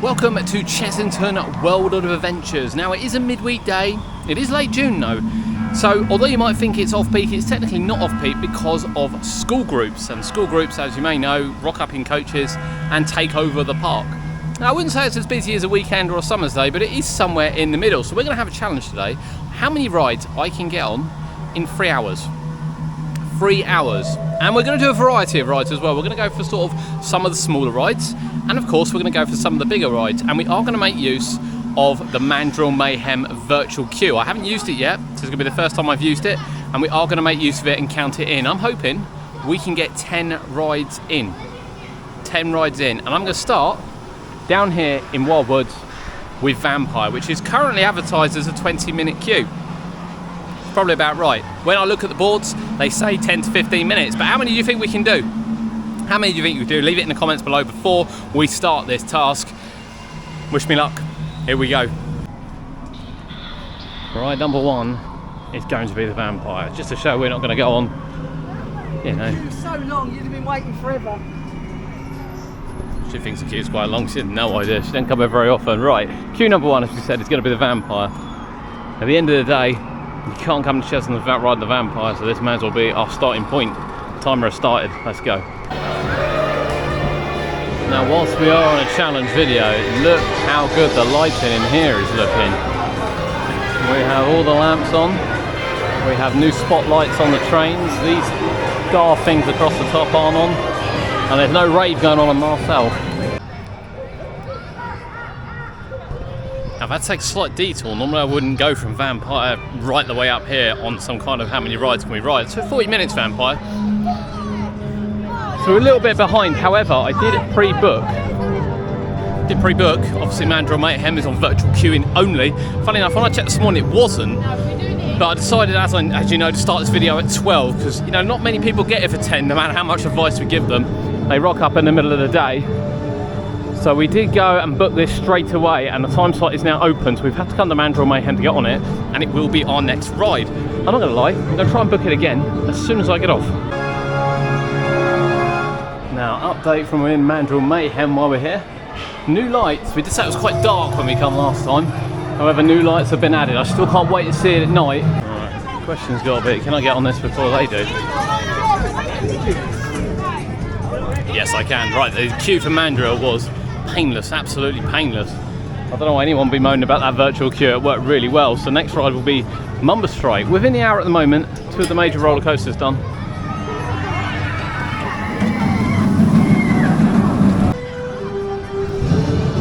Welcome to Chessington World of Adventures. Now it is a midweek day, it is late June though, so although you might think it's off-peak, it's technically not off-peak because of school groups, and school groups, as you may know, rock up in coaches and take over the park. Now I wouldn't say it's as busy as a weekend or a summer's day, but it is somewhere in the middle, so we're going to have a challenge today. How many rides I can get on in 3 hours. 3 hours. And we're going to do a variety of rides as well. We're going to go for sort of some of the smaller rides, and of course we're going to go for some of the bigger rides, and we are going to make use of the Mandrill Mayhem virtual queue. I haven't used it yet, so it's going to be the first time I've used it, and we are going to make use of it and count it in. I'm hoping we can get 10 rides in. 10 rides in. And I'm going to start down here in Wildwoods with Vampire, which is currently advertised as a 20-minute queue. Probably about right. When I look at the boards, they say 10 to 15 minutes, but how many do you think we can do? How many do you think we can do? Leave it in the comments below before we start this task. Wish me luck. Here we go. Ride number one is going to be the Vampire, just to show we're not going to go on, you know. It was so long, you'd have been waiting forever. She thinks the queue's quite long. She has no idea. She doesn't come here very often. Right, queue number one, as we said, is going to be the Vampire. At the end of the day, you can't come to Chessington without riding the Vampire, so this may as well be our starting point. The timer has started. Let's go. Now, whilst we are on a challenge video, look how good the lighting in here is looking. We have all the lamps on. We have new spotlights on the trains. These star things across the top aren't on. And there's no rave going on Marcel. I've had to take a slight detour. Normally I wouldn't go from Vampire right the way up here on some kind of how many rides can we ride. So 40 minutes Vampire. So we're a little bit behind. However, I did pre-book. Obviously Mandrill Mayhem is on virtual queuing only. Funny enough, when I checked this morning it wasn't. But I decided, as you know, to start this video at 12 because, you know, not many people get it for 10 no matter how much advice we give them. They rock up in the middle of the day. So we did go and book this straight away, and the time slot is now open, so we've had to come to Mandrill Mayhem to get on it, and it will be our next ride. I'm not going to lie, I'm going to try and book it again as soon as I get off. Now, update from within Mandrill Mayhem while we're here. New lights. We did say it was quite dark when we come last time. However, new lights have been added. I still can't wait to see it at night. Alright, the question's got to be, can I get on this before they do? Yes, I can. Right, the queue for Mandrill was painless, absolutely painless. I don't know why anyone would be moaning about that virtual queue. It worked really well. So next ride will be Mumba Strike. Within the hour at the moment, 2 of the major roller coasters done.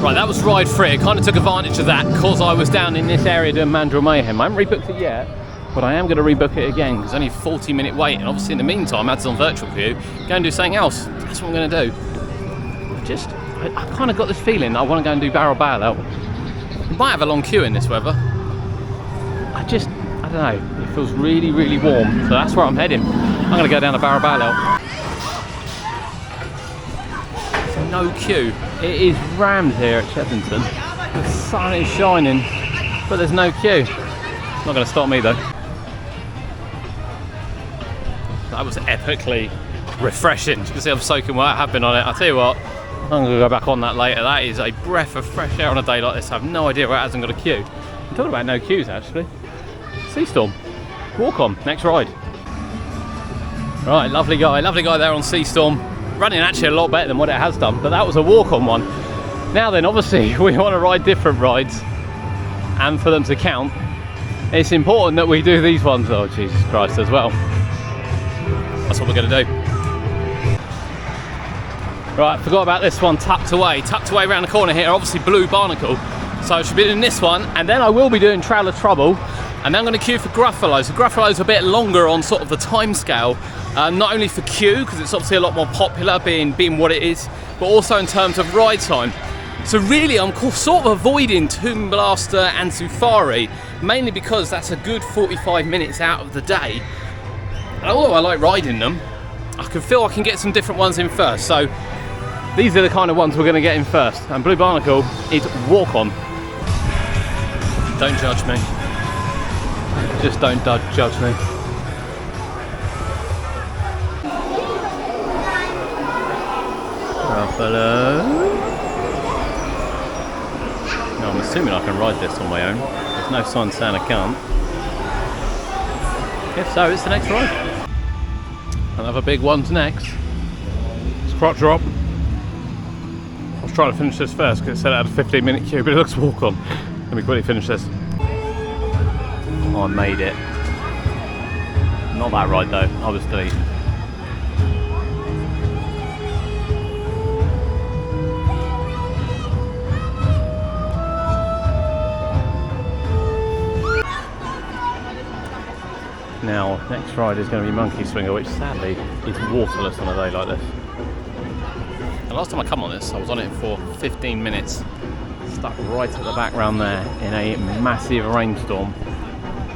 Right, that was ride 3. I kind of took advantage of that because I was down in this area doing Mandrill Mayhem. I haven't rebooked it yet, but I am going to rebook it again because it's only a 40-minute wait, and obviously in the meantime, as it's on virtual queue, go and do something else. That's what I'm going to do. I kind of got this feeling that I want to go and do barrel bailout. We might have a long queue in this weather. I don't know, it feels really, really warm, so that's where I'm heading. I'm going to go down to barrel bailout. There's no queue. It is rammed here at Chessington. The sun is shining, but there's no queue. Not going to stop me though. That was epically refreshing. You can see I'm soaking wet. I have been on it. I'll tell you what, I'm going to go back on that later. That is a breath of fresh air on a day like this. I have no idea why it hasn't got a queue. I'm talking about no queues actually. Seastorm. Walk on. Next ride. Right, lovely guy there on Seastorm. Running actually a lot better than what it has done, but that was a walk on one. Now then, obviously, we want to ride different rides, and for them to count, it's important that we do these ones. Oh, Jesus Christ, as well. That's what we're going to do. Right, forgot about this one, tucked away around the corner here, obviously Blue Barnacle. So I should be doing this one, and then I will be doing Trail of Trouble, and then I'm going to queue for Gruffalo's. So Gruffalo's a bit longer on sort of the time scale, not only for queue, because it's obviously a lot more popular being what it is, but also in terms of ride time. So really, I'm sort of avoiding Tomb Blaster and Safari, mainly because that's a good 45 minutes out of the day. And although I like riding them, I can feel I can get some different ones in first. So these are the kind of ones we're going to get in first. And Blue Barnacle is walk on. Don't judge me. Just don't judge me. Gruffalo. assuming I can ride this on my own. There's no sign saying I can't. If so, it's the next ride. Another big one's next. It's crotch drop. I was trying to finish this first because it said it had a 15-minute queue, but it looks walk on. Let me quickly finish this. Oh, I made it. Not that ride though, I was deleting. Now, next ride is going to be Monkey Swinger, which sadly is waterless on a day like this. The last time I come on this, I was on it for 15 minutes, stuck right at the background there in a massive rainstorm,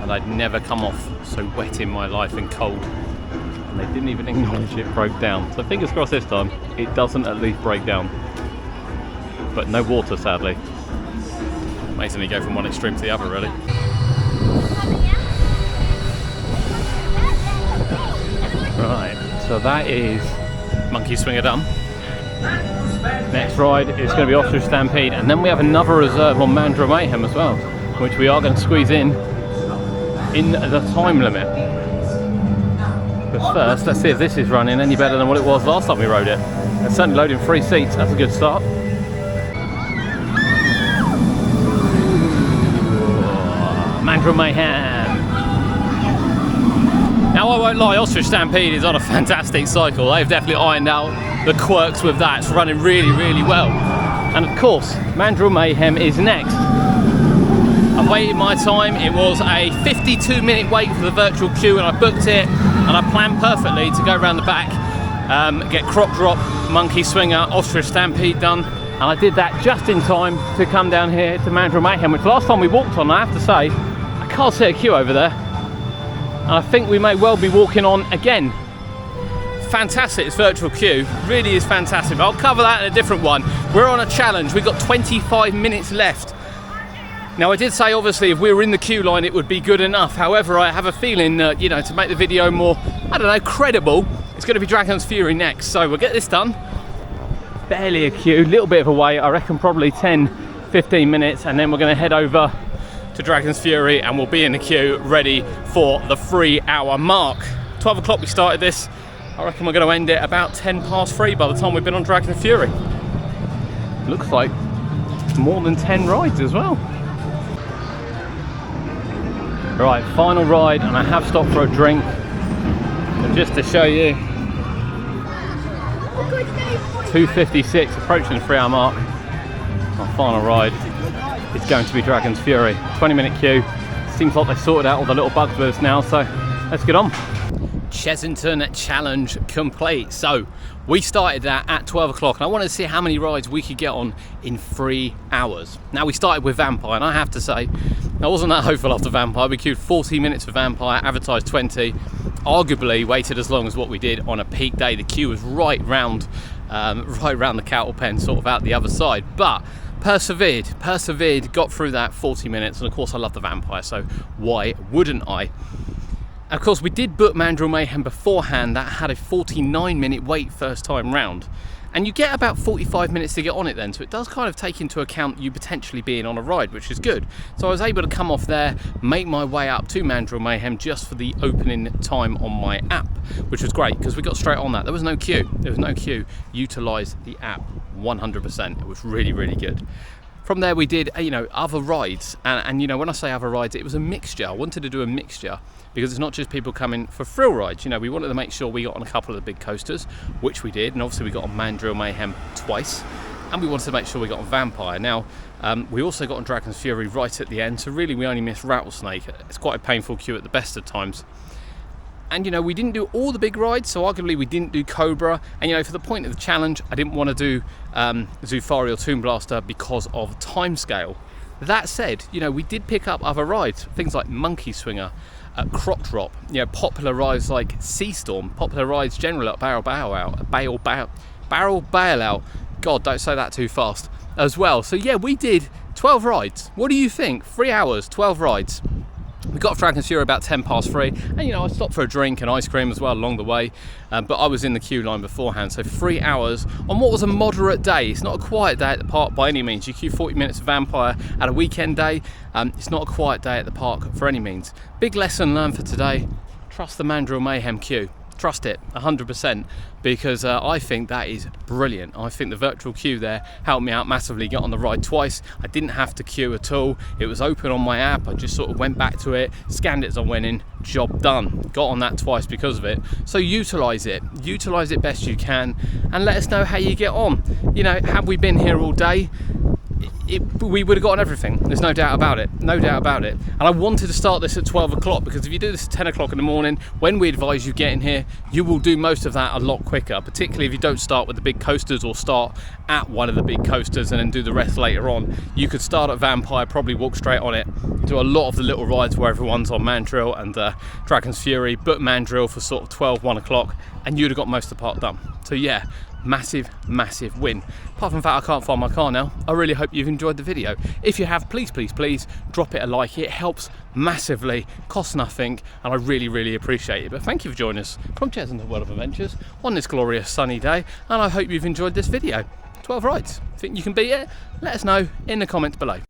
and I'd never come off so wet in my life and cold, and they didn't even acknowledge it broke down. So fingers crossed this time it doesn't at least break down, but no water sadly. Amazingly go from one extreme to the other really. Right, so that is Monkey Swinger done. Next ride is going to be Ostrich Stampede, and then we have another reserve on Mandrill Mayhem as well, which we are going to squeeze in the time limit. But first, let's see if this is running any better than what it was last time we rode it. It's certainly loading 3 seats, that's a good start. Mandrill Mayhem. Now I won't lie, Ostrich Stampede is on a fantastic cycle. They've definitely ironed out the quirks with that. It's running really, really well. And of course, Mandrill Mayhem is next. I waited my time. It was a 52-minute wait for the virtual queue, and I booked it, and I planned perfectly to go around the back, get Croc Drop, Monkey Swinger, Ostrich Stampede done. And I did that just in time to come down here to Mandrill Mayhem, which last time we walked on, I have to say, I can't see a queue over there. And I think we may well be walking on again. Fantastic, this virtual queue really is fantastic. I'll cover that in a different one. We're on a challenge, we've got 25 minutes left. Now I did say obviously if we were in the queue line it would be good enough. However, I have a feeling that, you know, to make the video more, I don't know, credible, it's going to be Dragon's Fury next. So we'll get this done. Barely a queue, little bit of a wait, I reckon probably 10-15 minutes, and then we're going to head over to Dragon's Fury and we'll be in the queue ready for the 3-hour mark. 12 o'clock we started this. I reckon we're going to end it about 3:10 by the time we've been on Dragon's Fury. Looks like more than 10 rides as well. Right, final ride, and I have stopped for a drink. And just to show you, 2:56, approaching the 3-hour mark. My final ride is going to be Dragon's Fury. 20-minute queue. Seems like they've sorted out all the little bugs with us now, so let's get on. Chessington challenge complete. So we started that at 12 o'clock, and I wanted to see how many rides we could get on in 3 hours. Now we started with Vampire, and I have to say I wasn't that hopeful after Vampire. We queued 40 minutes for Vampire, advertised 20. Arguably waited as long as what we did on a peak day. The queue was right round the cattle pen, sort of out the other side, but persevered, got through that 40 minutes, and of course I love the Vampire, so why wouldn't I? Of course, we did book Mandrill Mayhem beforehand. That had a 49-minute wait first time round. And you get about 45 minutes to get on it then, so it does kind of take into account you potentially being on a ride, which is good. So I was able to come off there, make my way up to Mandrill Mayhem just for the opening time on my app, which was great because we got straight on that. There was no queue. Utilised the app 100%. It was really, really good. From there we did, you know, other rides, and you know, when I say other rides, it was a mixture. I wanted to do a mixture because it's not just people coming for thrill rides. You know, we wanted to make sure we got on a couple of the big coasters, which we did, and obviously we got on Mandrill Mayhem twice, and we wanted to make sure we got on Vampire. Now, we also got on Dragon's Fury right at the end, so really we only missed Rattlesnake. It's quite a painful queue at the best of times. And you know, we didn't do all the big rides, so arguably we didn't do Cobra. And you know, for the point of the challenge, I didn't want to do Zufari or Tomb Blaster because of time scale. That said, you know, we did pick up other rides, things like Monkey Swinger, Croc Drop, you know, popular rides like Sea Storm, popular rides generally like Barrel Bailout. God, don't say that too fast as well. So yeah, we did 12 rides. What do you think? 3 hours, 12 rides. We got Dragon's Fury about 3:10, and you know, I stopped for a drink and ice cream as well along the way, but I was in the queue line beforehand, so 3 hours on what was a moderate day. It's not a quiet day at the park by any means. You queue 40 minutes for Vampire at a weekend day. It's not a quiet day at the park for any means. Big lesson learned for today: trust the Mandrill Mayhem queue. Trust it 100%, because I think that is brilliant. I think the virtual queue there helped me out massively, get on the ride twice. I didn't have to queue at all. It was open on my app. I just sort of went back to it, scanned it as I went in, job done. Got on that twice because of it. So utilize it best you can, and let us know how you get on. You know, had we been here all day, we would have gotten everything. There's no doubt about it. No doubt about it. And I wanted to start this at 12 o'clock, because if you do this at 10 o'clock in the morning, when we advise you get in here, you will do most of that a lot quicker, particularly if you don't start with the big coasters or start at one of the big coasters and then do the rest later on. You could start at Vampire, probably walk straight on it, do a lot of the little rides where everyone's on Mandrill and Dragon's Fury, book Mandrill for sort of 12, 1 o'clock, and you'd have got most of the park done. So yeah, massive win. Apart from the fact I can't find my car now, I really hope you've enjoyed the video. If you have, please drop it a like. It helps massively, costs nothing, and I really appreciate it. But thank you for joining us from Chessington World of Adventures on this glorious sunny day, and I hope you've enjoyed this video. 12 rides. Think you can beat it? Let us know in the comments below.